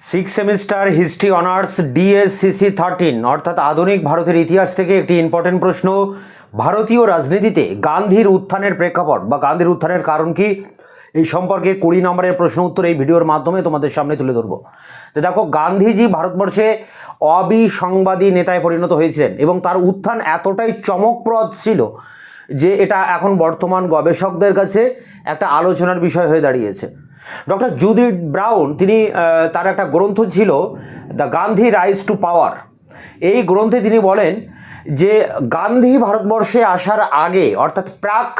Six semester history honours DSCC 13 অর্থাৎ আধুনিক ভারতের ইতিহাস থেকে একটি ইম্পর্টেন্ট প্রশ্ন। ভারতীয় রাজনীতিতে গান্ধীর উত্থানের প্রেক্ষাপট বা গান্ধীর উত্থানের কারণ কি, এই সম্পর্কে 20 নম্বরের প্রশ্ন উত্তর এই ভিডিওর মাধ্যমে তোমাদের সামনে তুলে ধরবো। তো দেখো, গান্ধীজি ভারতবর্ষে অবিসংবাদী নেতায় পরিণত হয়েছিলেন এবং তার উত্থান এতটাই চমকপ্রদ ছিল যে এটা এখন বর্তমান গবেষকদের কাছে একটা আলোচনার বিষয় হয়ে দাঁড়িয়েছে। ডক্টর জুডিথ ব্রাউন তিনি তার একটা গ্রন্থ ছিল দ্য গান্ধী রাইজ টু পাওয়ার। এই গ্রন্থে তিনি বলেন যে গান্ধী ভারতবর্ষে আসার আগে অর্থাৎ প্রাক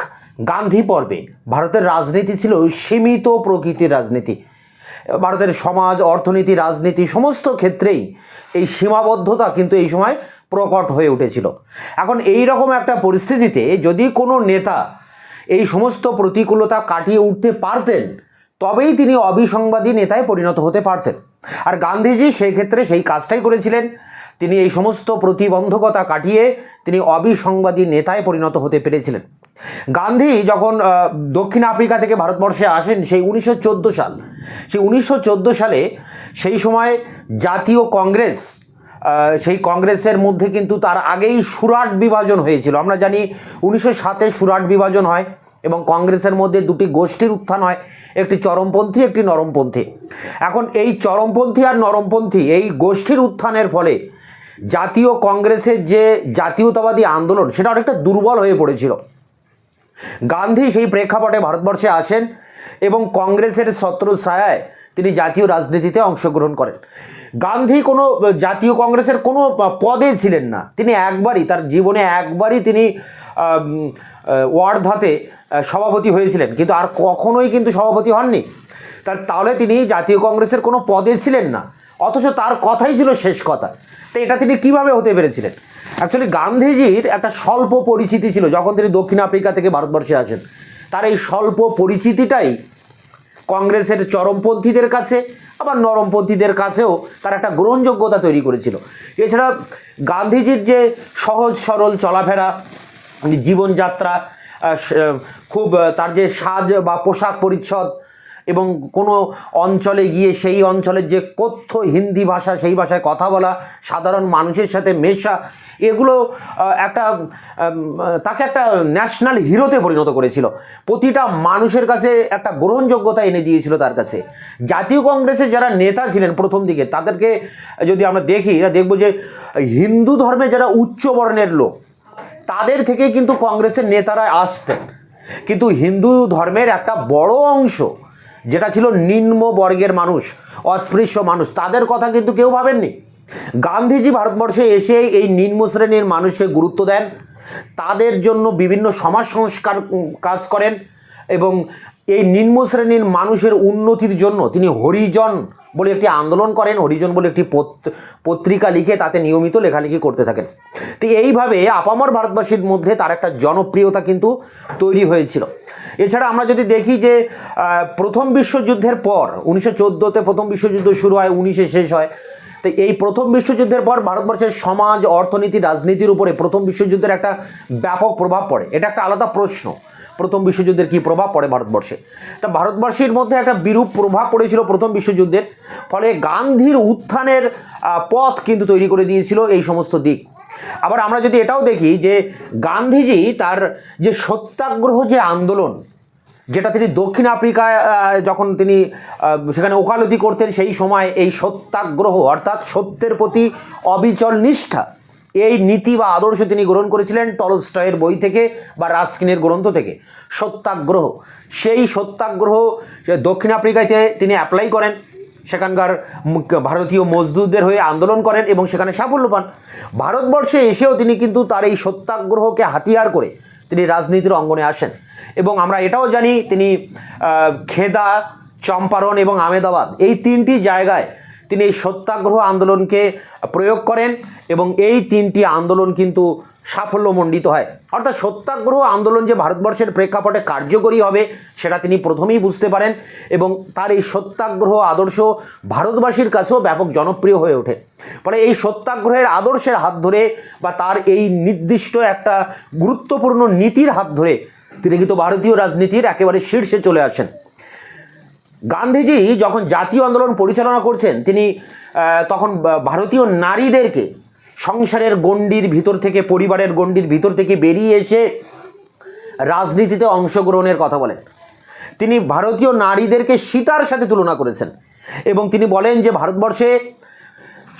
গান্ধী পর্বে ভারতের রাজনীতি ছিল সীমিত প্রকৃতির রাজনীতি। ভারতের সমাজ, অর্থনীতি, রাজনীতি সমস্ত ক্ষেত্রেই এই সীমাবদ্ধতা কিন্তু এই সময় প্রকট হয়ে উঠেছিল। এখন এই রকম একটা পরিস্থিতিতে যদি কোনো নেতা এই সমস্ত প্রতিকূলতা কাটিয়ে উঠতে পারতেন তবেই তিনি অবিসংবাদী নেতায় পরিণত হতে পারতেন। আর গান্ধীজি সেই ক্ষেত্রে সেই কাজটাই করেছিলেন। তিনি এই সমস্ত প্রতিবন্ধকতা কাটিয়ে তিনি অবিসংবাদী নেতায় পরিণত হতে পেরেছিলেন। গান্ধী যখন দক্ষিণ আফ্রিকা থেকে ভারতবর্ষে আসেন সেই 1914 সাল, সেই 1914 সালে সেই সময় জাতীয় কংগ্রেস, সেই কংগ্রেসের মধ্যে কিন্তু তার আগেই সুরাট বিভাজন হয়েছিল। আমরা জানি 1907-এ সুরাট বিভাজন হয় এবং কংগ্রেসের মধ্যে দুটি গোষ্ঠীর উত্থান হয়, একটি চরমপন্থী, একটি নরমপন্থী। এখন এই চরমপন্থী আর নরমপন্থী এই গোষ্ঠীর উত্থানের ফলে জাতীয় কংগ্রেসের যে জাতীয়তাবাদী আন্দোলন সেটা অনেকটা দুর্বল হয়ে পড়েছিল। গান্ধী সেই প্রেক্ষাপটে ভারতবর্ষে আসেন এবং কংগ্রেসের ছত্রছায়ায় তিনি জাতীয় রাজনীতিতে অংশগ্রহণ করেন। গান্ধী কোনো জাতীয় কংগ্রেসের কোনো পদে ছিলেন না। তিনি একবারই তার জীবনে একবারই তিনি ওয়ার্ধাতে সভাপতি হয়েছিলেন, কিন্তু আর কখনোই কিন্তু সভাপতি হননি। তাহলে তিনি জাতীয় কংগ্রেসের কোনো পদে ছিলেন না, অথচ তার কথাই ছিল শেষ কথা। তো এটা তিনি কিভাবে হতে পেরেছিলেন? অ্যাকচুয়ালি গান্ধীজির একটা স্বল্প পরিচিতি ছিল যখন তিনি দক্ষিণ আফ্রিকা থেকে ভারতবর্ষে আসেন। তার এই স্বল্প পরিচিতিটাই কংগ্রেসের চরমপন্থীদের কাছে আবার নরমপন্থীদের কাছেও তার একটা গ্রহণযোগ্যতা তৈরি করেছিল। এছাড়া গান্ধীজির যে সহজ সরল চলাফেরা, জীবনযাত্রা, খুব তার যে সাজ বা পোশাক পরিচ্ছদ এবং কোনো অঞ্চলে গিয়ে সেই অঞ্চলের যে কথ্য হিন্দি ভাষা, সেই ভাষায় কথা বলা, সাধারণ মানুষের সাথে মেশা, এগুলো তাকে একটা ন্যাশনাল হিরোতে পরিণত করেছিল। প্রতিটা মানুষের কাছে একটা গ্রহণযোগ্যতা এনে দিয়েছিল তার কাছে। জাতীয় কংগ্রেসের যারা নেতা ছিলেন প্রথম দিকে তাদেরকে যদি আমরা দেখি, দেখব যে হিন্দু ধর্মে যারা উচ্চ বর্ণের লোক তাদের থেকে কিন্তু কংগ্রেসের নেতারা আসতেন, কিন্তু হিন্দু ধর্মের একটা বড় অংশ যেটা ছিল নিম্ন বর্গের মানুষ, অস্পৃশ্য মানুষ, তাদের কথা কিন্তু কেউ ভাবেননি। গান্ধীজি ভারতবর্ষে এসে এই নিম্ন শ্রেণীর মানুষকে গুরুত্ব দেন, তাদের জন্য বিভিন্ন সমাজ সংস্কার কাজ করেন এবং এই নিম্ন শ্রেণীর মানুষের উন্নতির জন্য তিনি হরিজন বলে একটি আন্দোলন করেন। হরিজন বলে একটি পত্রিকা লিখে তাতে নিয়মিত লেখালেখি করতে থাকেন। তো এইভাবে আপামর ভারতবাসীর মধ্যে তার একটা জনপ্রিয়তা কিন্তু তৈরি হয়েছিল। এছাড়া আমরা যদি দেখি যে প্রথম বিশ্বযুদ্ধের পর 1914-তে প্রথম বিশ্বযুদ্ধ শুরু হয়, 19-এ শেষ হয়। তো এই প্রথম বিশ্বযুদ্ধের পর ভারতবর্ষের সমাজ, অর্থনীতি, রাজনীতির উপরে প্রথম বিশ্বযুদ্ধের একটা ব্যাপক প্রভাব পড়ে। এটা একটা আলাদা প্রশ্ন, প্রথম বিশ্বযুদ্ধের কী প্রভাব পড়ে ভারতবর্ষে। তা ভারতবর্ষের মধ্যে একটা বিরূপ প্রভাব পড়েছিল প্রথম বিশ্বযুদ্ধের ফলে। গান্ধীর উত্থানের পথ কিন্তু তৈরি করে দিয়েছিল এই সমস্ত দিক। আবার আমরা যদি এটাও দেখি যে গান্ধীজি তার যে সত্যাগ্রহ যে আন্দোলন, যেটা তিনি দক্ষিণ আফ্রিকায় যখন তিনি সেখানে ওকালতি করতেন সেই সময় এই সত্যাগ্রহ অর্থাৎ সত্যের প্রতি অবিচল নিষ্ঠা, এই নীতি বা আদর্শ তিনি গ্রহণ করেছিলেন টলস্টয়ের বই থেকে বা রাস্কিনের গ্রন্থ থেকে। সত্যাগ্রহ, সেই সত্যাগ্রহ দক্ষিণ আফ্রিকাতে তিনি অ্যাপ্লাই করেন, সেখানকার ভারতীয় মজদুরদের হয়ে আন্দোলন করেন এবং সেখানে সাফল্য পান। ভারতবর্ষে এসেও তিনি কিন্তু তার এই সত্যাগ্রহকে হাতিয়ার করে তিনি রাজনীতির অঙ্গনে আসেন এবং আমরা এটাও জানি তিনি খেদা, চম্পারণ এবং আমেদাবাদ এই 3টি জায়গায় তিনি এই সত্যাগ্রহ আন্দোলনকে প্রয়োগ করেন এবং এই 3টি আন্দোলন কিন্তু সাফল্যমণ্ডিত হয়। অর্থাৎ সত্যাগ্রহ আন্দোলন যে ভারতবর্ষের প্রেক্ষাপটে কার্যকরী হবে সেটা তিনি প্রথমেই বুঝতে পারেন এবং তার এই সত্যাগ্রহ আদর্শ ভারতবাসীর কাছেও ব্যাপক জনপ্রিয় হয়ে ওঠে। ফলে এই সত্যাগ্রহের আদর্শের হাত ধরে বা তার এই নির্দিষ্ট একটা গুরুত্বপূর্ণ নীতির হাত ধরে তিনি কিন্তু ভারতীয় রাজনীতির একেবারে শীর্ষে চলে আসেন। গান্ধীজি যখন জাতীয় আন্দোলন পরিচালনা করছেন তিনি তখন ভারতীয় নারীদেরকে সংসারের গণ্ডির ভিতর থেকে, পরিবারের গণ্ডির ভিতর থেকে বেরিয়ে এসে রাজনীতিতে অংশগ্রহণের কথা বলেন। তিনি ভারতীয় নারীদেরকে সীতার সাথে তুলনা করেছেন এবং তিনি বলেন যে ভারতবর্ষে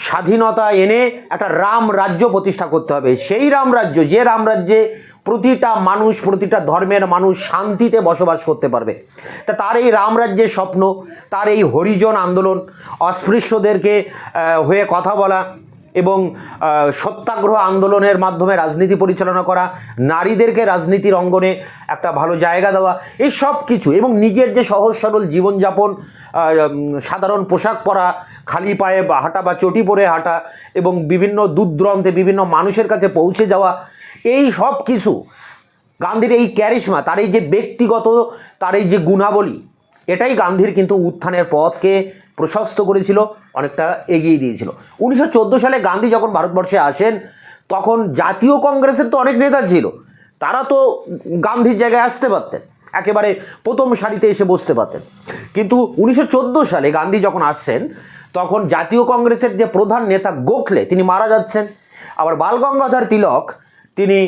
স্বাধীনতা এনে একটা রাম রাজ্য প্রতিষ্ঠা করতে হবে, সেই রাম রাজ্য যে রাম রাজ্যে প্রতিটা মানুষ, প্রতিটা ধর্মের মানুষ শান্তিতে বসবাস করতে পারবে। তা তার এই রাম রাজ্যের স্বপ্ন, তার এই হরিজন আন্দোলন, অস্পৃশ্যদেরকে হয়ে কথা বলা এবং সত্যাগ্রহ আন্দোলনের মাধ্যমে রাজনীতি পরিচালনা করা, নারীদেরকে রাজনীতির অঙ্গনে একটা ভালো জায়গা দেওয়া, এই সব কিছু, এবং নিজের যে সহজ সরল জীবনযাপন, সাধারণ পোশাক পরা, খালি পায়ে হাঁটা বা চটি পরে হাঁটা এবং বিভিন্ন দূর দূরান্তে বিভিন্ন মানুষের কাছে পৌঁছে যাওয়া, এই সব কিছু গান্ধীর এই ক্যারিশমা, তার এই যে ব্যক্তিগত, তার এই যে গুণাবলী, এটাই গান্ধীর কিন্তু উত্থানের পথকে প্রশস্ত করেছিল, অনেকটা এগিয়ে দিয়েছিল। 1914 সালে গান্ধী যখন ভারতবর্ষে আসেন তখন জাতীয় কংগ্রেসের তো অনেক নেতা ছিল, তারা তো গান্ধীর জায়গায় আসতে পারতেন, একেবারে প্রথম সারিতে এসে বসতে পারতেন। কিন্তু 1914 সালে গান্ধী যখন আসছেন তখন জাতীয় কংগ্রেসের যে প্রধান নেতা গোখলে তিনি মারা যাচ্ছেন, আবার বাল গঙ্গাধর তিলক তিনি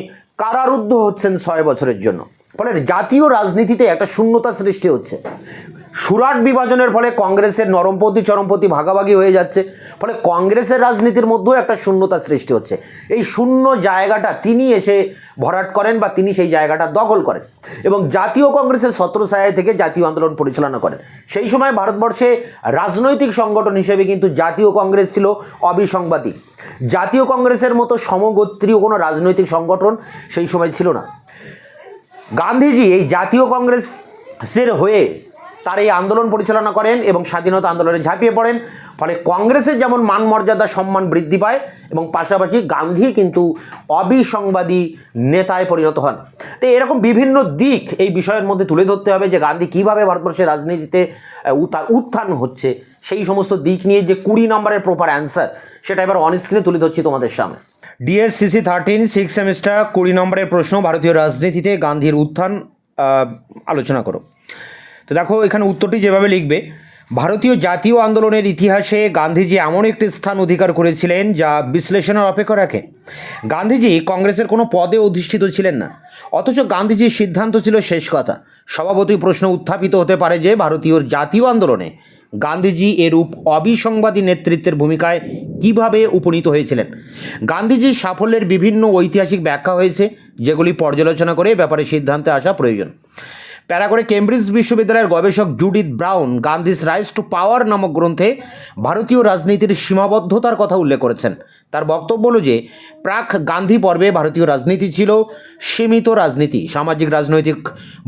কারারুদ্ধ হচ্ছেন 6 বছরের জন্য। ফলে জাতীয় রাজনীতিতে একটা শূন্যতা সৃষ্টি হচ্ছে। সুরাট বিভাজনের ফলে কংগ্রেসের নরমপন্থী চরমপন্থী ভাগাভাগি হয়ে যাচ্ছে, ফলে কংগ্রেসের রাজনীতির মধ্যেও একটা শূন্যতা সৃষ্টি হচ্ছে। এই শূন্য জায়গাটা তিনি এসে ভরাট করেন বা তিনি সেই জায়গাটা দখল করেন এবং জাতীয় কংগ্রেসের ছত্রছায়া থেকে জাতীয় আন্দোলন পরিচালনা করেন। সেই সময় ভারতবর্ষে রাজনৈতিক সংগঠন হিসেবে কিন্তু জাতীয় কংগ্রেস ছিল অবিসংবাদী। জাতীয় কংগ্রেসের মতো সমগোত্রীয় কোনো রাজনৈতিক সংগঠন সেই সময় ছিল না। গান্ধীজি এই জাতীয় কংগ্রেসের হয়ে তার এই আন্দোলন পরিচালনা করেন এবং স্বাধীনতা আন্দোলনে ঝাঁপিয়ে পড়েন। ফলে কংগ্রেসের যেমন মান মর্যাদা সম্মান বৃদ্ধি পায় এবং পাশাপাশি গান্ধী কিন্তু অবিসংবাদী নেতায় পরিণত হন। তো এরকম বিভিন্ন দিক এই বিষয়ের মধ্যে তুলে ধরতে হবে যে গান্ধী কীভাবে ভারতবর্ষের রাজনীতিতে তার উত্থান হচ্ছে, সেই সমস্ত দিক নিয়ে যে 20 নম্বরের প্রপার অ্যান্সার সেটা এবার অন স্ক্রিনে তুলে ধরছি তোমাদের সামনে। ডিএসসিসি 13 6 সেমিস্টার 20 নম্বরের প্রশ্ন, ভারতীয় রাজনীতিতে গান্ধীর উত্থান আলোচনা করো। তো দেখো এখানে উত্তরটি যেভাবে লিখবে, ভারতীয় জাতীয় আন্দোলনের ইতিহাসে গান্ধীজি এমন একটি স্থান অধিকার করেছিলেন যা বিশ্লেষণের অপেক্ষা রাখে। গান্ধীজি কংগ্রেসের কোনো পদে অধিষ্ঠিত ছিলেন না, অথচ গান্ধীজির সিদ্ধান্ত ছিল শেষ কথা। স্বভাবতই প্রশ্ন উত্থাপিত হতে পারে যে ভারতীয় জাতীয় আন্দোলনে গান্ধীজি এরূপ অবিসংবাদী নেতৃত্বের ভূমিকায় কিভাবে উপনীত হয়েছিলেন। গান্ধীজির সাফল্যের বিভিন্ন ঐতিহাসিক ব্যাখ্যা হয়েছে, যেগুলি পর্যালোচনা করে ব্যাপারে সিদ্ধান্তে আসা প্রয়োজন। প্যারা করে কেমব্রিজ বিশ্ববিদ্যালয়ের গবেষক জুডিথ ব্রাউন গান্ধীস রাইজ টু পাওয়ার নামক গ্রন্থে ভারতীয় রাজনীতির সীমাবদ্ধতার কথা উল্লেখ করেছেন। তার বক্তব্য হল যে প্রাক গান্ধী পর্বে ভারতীয় রাজনীতি ছিল সীমিত রাজনীতি, সামাজিক, রাজনৈতিক,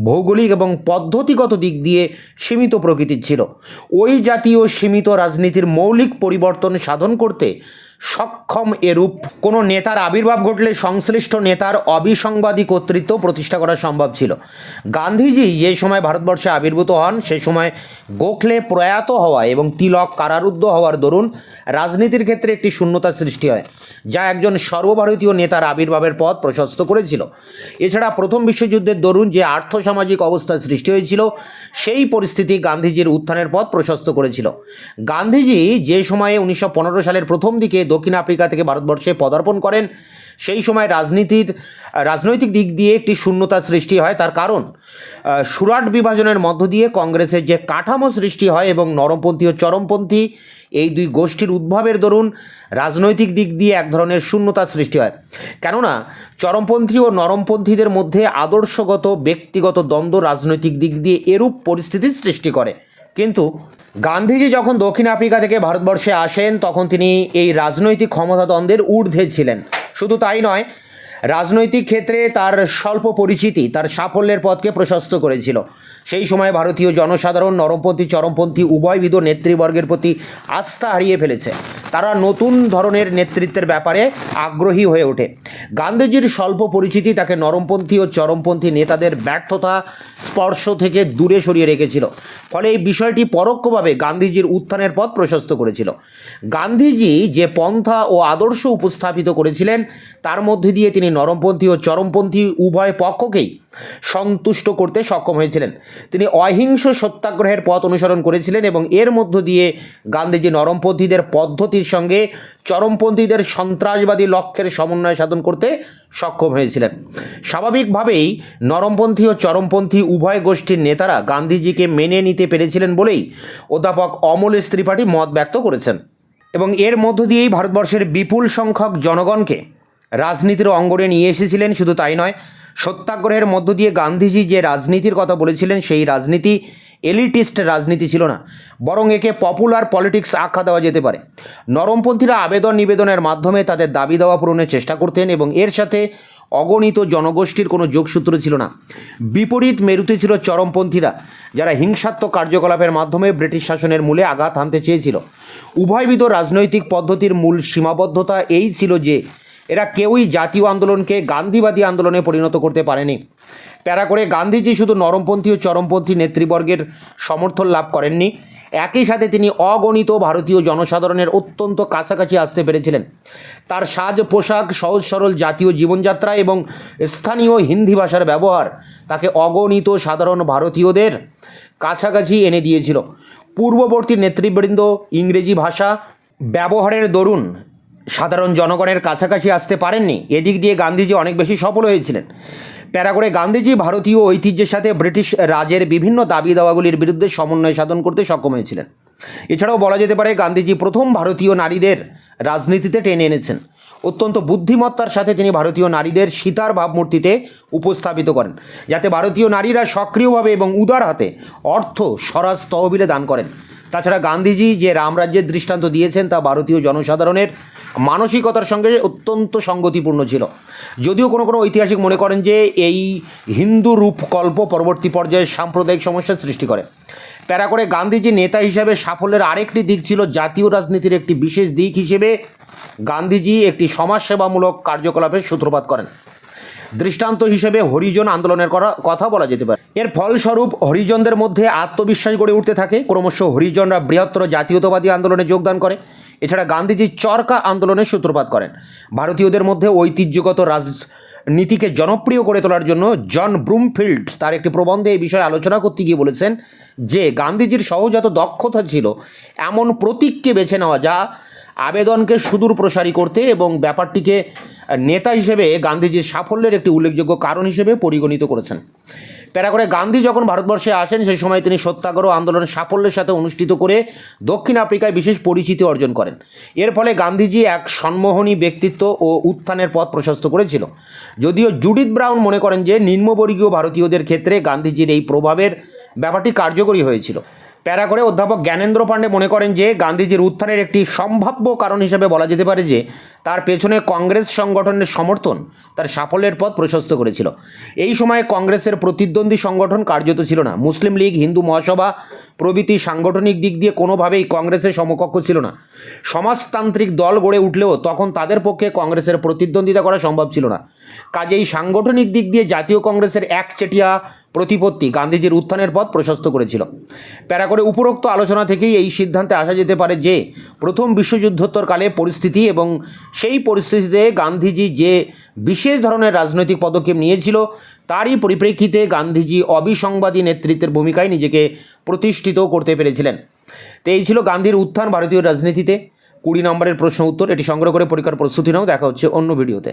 ভৌগোলিক এবং পদ্ধতিগত দিক দিয়ে সীমিত প্রকৃতির ছিল। ওই জাতীয় সীমিত রাজনীতির মৌলিক পরিবর্তন সাধন করতে সক্ষম এরূপ কোনো নেতার আবির্ভাব ঘটলে সংশ্লিষ্ট নেতার অবিসংবাদী কর্তৃত্ব প্রতিষ্ঠা করা সম্ভব ছিল। গান্ধীজি যে সময় ভারতবর্ষে আবির্ভূত হন সে সময় গোখলে প্রয়াত হওয়া এবং তিলক কারারুদ্ধ হওয়ার দরুন রাজনীতির ক্ষেত্রে একটি শূন্যতা সৃষ্টি হয়, যা একজন সর্বভারতীয় নেতার আবির্ভাবের পথ প্রশস্ত করেছিল। এছাড়া প্রথম বিশ্বযুদ্ধের দরুন যে আর্থসামাজিক অবস্থার সৃষ্টি হয়েছিল সেই পরিস্থিতি গান্ধীজির উত্থানের পথ প্রশস্ত করেছিল। গান্ধীজি যে সময়ে 1915 সালের প্রথম দিকে দক্ষিণ আফ্রিকা থেকে ভারতবর্ষে পদার্পণ করেন সেই সময় রাজনৈতিক দিক দিয়ে একটি শূন্যতার সৃষ্টি হয়। তার কারণ সুরাট বিভাজনের মধ্য দিয়ে কংগ্রেসের যে কাঠামো সৃষ্টি হয় এবং নরমপন্থী ও চরমপন্থী এই দুই গোষ্ঠীর উদ্ভবের দরুন রাজনৈতিক দিক দিয়ে এক ধরনের শূন্যতার সৃষ্টি হয়। কেননা চরমপন্থী ও নরমপন্থীদের মধ্যে আদর্শগত ব্যক্তিগত দ্বন্দ্ব রাজনৈতিক দিক দিয়ে এরূপ পরিস্থিতির সৃষ্টি করে। কিন্তু গান্ধীজি যখন দক্ষিণ আফ্রিকা থেকে ভারতবর্ষে আসেন তখন তিনি এই রাজনৈতিক ক্ষমতা দ্বন্দ্বের ঊর্ধ্বে ছিলেন। শুধু তাই নয়, রাজনৈতিক ক্ষেত্রে তার স্বল্প পরিচিতি তার সাফল্যের পথকে প্রশস্ত করেছিল। সেই সময় ভারতীয় জনসাধারণ নরমপন্থী চরমপন্থী উভয়বিধ নেতৃবর্গের প্রতি আস্থা হারিয়ে ফেলেছে। তারা নতুন ধরনের নেতৃত্বের ব্যাপারে আগ্রহী হয়ে ওঠে। গান্ধীজির স্বল্প পরিচিতি তাকে নরমপন্থী ও চরমপন্থী নেতাদের ব্যর্থতা স্পর্শ থেকে দূরে সরিয়ে রেখেছিল। ফলে এই বিষয়টি পরোক্ষভাবে গান্ধীজির উত্থানের পথ প্রশস্ত করেছিল। গান্ধীজি যে পন্থা ও আদর্শ উপস্থাপিত করেছিলেন তার মধ্যে দিয়ে তিনি নরমপন্থী ও চরমপন্থী উভয় পক্ষকেই সন্তুষ্ট করতে সক্ষম হয়েছিলেন। তিনি অহিংস সত্যাগ্রহের পথ অনুসরণ করেছিলেন এবং এর মধ্য দিয়ে গান্ধীজি নরমপন্থীদের পদ্ধতির সঙ্গে চরমপন্থীদের সন্ত্রাসবাদী লক্ষ্যের সমন্বয় সাধন করতে সক্ষম হয়েছিলেন। স্বাভাবিকভাবেই নরমপন্থী ও চরমপন্থী উভয় গোষ্ঠীর নেতারা গান্ধীজিকে মেনে নিতে পেরেছিলেন বলেই অধ্যাপক অমলেশ ত্রিপাঠী মত ব্যক্ত করেছেন এবং এর মধ্য দিয়েই ভারতবর্ষের বিপুল সংখ্যক জনগণকে রাজনীতির অঙ্গনে নিয়ে এসেছিলেন। শুধু তাই নয়, সত্যাগ্রহের মধ্য দিয়ে গান্ধীজি যে রাজনীতির কথা বলেছিলেন সেই রাজনীতি এলিটিস্ট রাজনীতি ছিল না, বরং একে পপুলার পলিটিক্স আখ্যা দেওয়া যেতে পারে। নরমপন্থীরা আবেদন নিবেদনের মাধ্যমে তাদের দাবি দেওয়া পূরণের চেষ্টা করতেন এবং এর সাথে অগণিত জনগোষ্ঠীর কোনো যোগসূত্র ছিল না। বিপরীত মেরুতে ছিল চরমপন্থীরা, যারা হিংসাত্মক কার্যকলাপের মাধ্যমে ব্রিটিশ শাসনের মূলে আঘাত হানতে চেয়েছিল। উভয়বিধ রাজনৈতিক পদ্ধতির মূল সীমাবদ্ধতা এই ছিল যে এরা কেউই জাতীয় আন্দোলনকে গান্ধীবাদী আন্দোলনে পরিণত করতে পারেনি। প্যারা করে গান্ধীজি শুধু নরমপন্থী ও চরমপন্থী নেতৃবর্গের সমর্থন লাভ করেননি, একই সাথে তিনি অগণিত ভারতীয় জনসাধারণের অত্যন্ত কাছাকাছি আসতে পেরেছিলেন। তার সাজ পোশাক, সহজ সরল জাতীয় জীবনযাত্রা এবং স্থানীয় হিন্দি ভাষার ব্যবহার তাকে অগণিত সাধারণ ভারতীয়দের কাছাকাছি এনে দিয়েছিল। পূর্ববর্তী নেতৃবৃন্দ ইংরেজি ভাষা ব্যবহারের দরুন সাধারণ জনগণের কাছাকাছি আসতে পারেননি। এদিক দিয়ে গান্ধীজি অনেক বেশি সফল হয়েছিলেন। প্যারা করে গান্ধীজি ভারতীয় ঐতিহ্যের সাথে ব্রিটিশ রাজের বিভিন্ন দাবি দাওয়াগুলির বিরুদ্ধে সমন্বয় সাধন করতে সক্ষম হয়েছিলেন। এছাড়াও বলা যেতে পারে গান্ধীজি প্রথম ভারতীয় নারীদের রাজনীতিতে টেনে এনেছেন। অত্যন্ত বুদ্ধিমত্তার সাথে তিনি ভারতীয় নারীদের সীতার ভাবমূর্তিতে উপস্থাপিত করেন, যাতে ভারতীয় নারীরা সক্রিয়ভাবে এবং উদার হাতে অর্থ স্বরাজ তহবিলে দান করেন। তাছাড়া গান্ধীজি যে রামরাজ্যের দৃষ্টান্ত দিয়েছেন তা ভারতীয় জনসাধারণের মানসিকতার সঙ্গে অত্যন্ত সঙ্গতিপূর্ণ ছিল। যদিও কোনো কোনো ঐতিহাসিক মনে করেন যে এই হিন্দু রূপকল্প পরবর্তী পর্যায়ে সাম্প্রদায়িক সমস্যার সৃষ্টি করে। প্যারা করে গান্ধীজি নেতা হিসাবে সাফল্যের আরেকটি দিক ছিল জাতীয় রাজনীতির একটি বিশেষ দিক হিসেবে গান্ধীজি একটি সমাজসেবামূলক কার্যকলাপের সূত্রপাত করেন। দৃষ্টান্ত হিসেবে হরিজন আন্দোলনের কথা বলা যেতে পারে। এর ফলস্বরূপ হরিজনদের মধ্যে আত্মবিশ্বাস গড়ে উঠতে থাকে। ক্রমশ হরিজনরা বৃহত্তর জাতীয়তাবাদী আন্দোলনে যোগদান করে। এছাড়া গান্ধীজি চরকা আন্দোলনের সূত্রপাত করেন। ভারতীয়দের মধ্যে ঐতিহ্যগত রাজনীতিকে জনপ্রিয় করে তোলার জন্য জন ব্রুমফিল্ড তার একটি প্রবন্ধে এই বিষয়ে আলোচনা করতে গিয়ে বলেছেন যে গান্ধীজির সহজাত দক্ষতা ছিল এমন প্রতীককে বেছে নেওয়া যা আবেদনকে সুদূর প্রসারী করতে এবং ব্যাপারটিকে নেতা হিসেবে গান্ধীজির সাফল্যের একটি উল্লেখযোগ্য কারণ হিসেবে পরিগণিত করেছেন। প্যারা করে গান্ধী যখন ভারতবর্ষে আসেন সেই সময় তিনি সত্যাগ্রহ আন্দোলনের সাফল্যের সাথে অনুষ্ঠিত করে দক্ষিণ আফ্রিকায় বিশেষ পরিচিতি অর্জন করেন। এর ফলে গান্ধীজি এক সম্মোহনী ব্যক্তিত্ব ও উত্থানের পথ প্রশস্ত করেছিল। যদিও জুডিথ ব্রাউন মনে করেন যে নিম্নবর্গীয় ভারতীয়দের ক্ষেত্রে গান্ধীজির এই প্রভাবের ব্যাপারটি কার্যকরী হয়েছিল। প্যারা করে অধ্যাপক জ্ঞানেন্দ্র পাণ্ডে মনে করেন যে গান্ধীজির উত্থানের একটি সম্ভাব্য কারণ হিসেবে বলা যেতে পারে যে তার পেছনে কংগ্রেস সংগঠনের সমর্থন তার সাফল্যের পথ প্রশস্ত করেছিল। এই সময়ে কংগ্রেসের প্রতিদ্বন্দ্বী সংগঠন কার্যত ছিল না। মুসলিম লীগ, হিন্দু মহাসভা প্রভৃতি সাংগঠনিক দিক দিয়ে কোনোভাবেই কংগ্রেসের সমকক্ষ ছিল না। সমাজতান্ত্রিক দল গড়ে উঠলেও তখন তাদের পক্ষে কংগ্রেসের প্রতিদ্বন্দ্বিতা করা সম্ভব ছিল না। কাজেই সাংগঠনিক দিক দিয়ে জাতীয় কংগ্রেসের একচেটিয়া প্রতিপত্তি গান্ধীজির উত্থানের পথ প্রশস্ত করেছিল। প্যারা করে উপরোক্ত আলোচনা থেকেই এই সিদ্ধান্তে আসা যেতে পারে যে প্রথম বিশ্বযুদ্ধোত্তরকালে পরিস্থিতি এবং সেই পরিস্থিতিতে গান্ধীজি যে বিশেষ ধরনের রাজনৈতিক পদক্ষেপ নিয়েছিল তারই পরিপ্রেক্ষিতে গান্ধীজি অবিসংবাদী নেতৃত্বের ভূমিকায় নিজেকে প্রতিষ্ঠিত করতে পেরেছিলেন। তো এই ছিল গান্ধীর উত্থান ভারতীয় রাজনীতিতে। 20 নম্বরের প্রশ্ন উত্তর। এটি সংগ্রহ করে পরীক্ষার প্রস্তুতি নাও। দেখা হচ্ছে অন্য ভিডিওতে।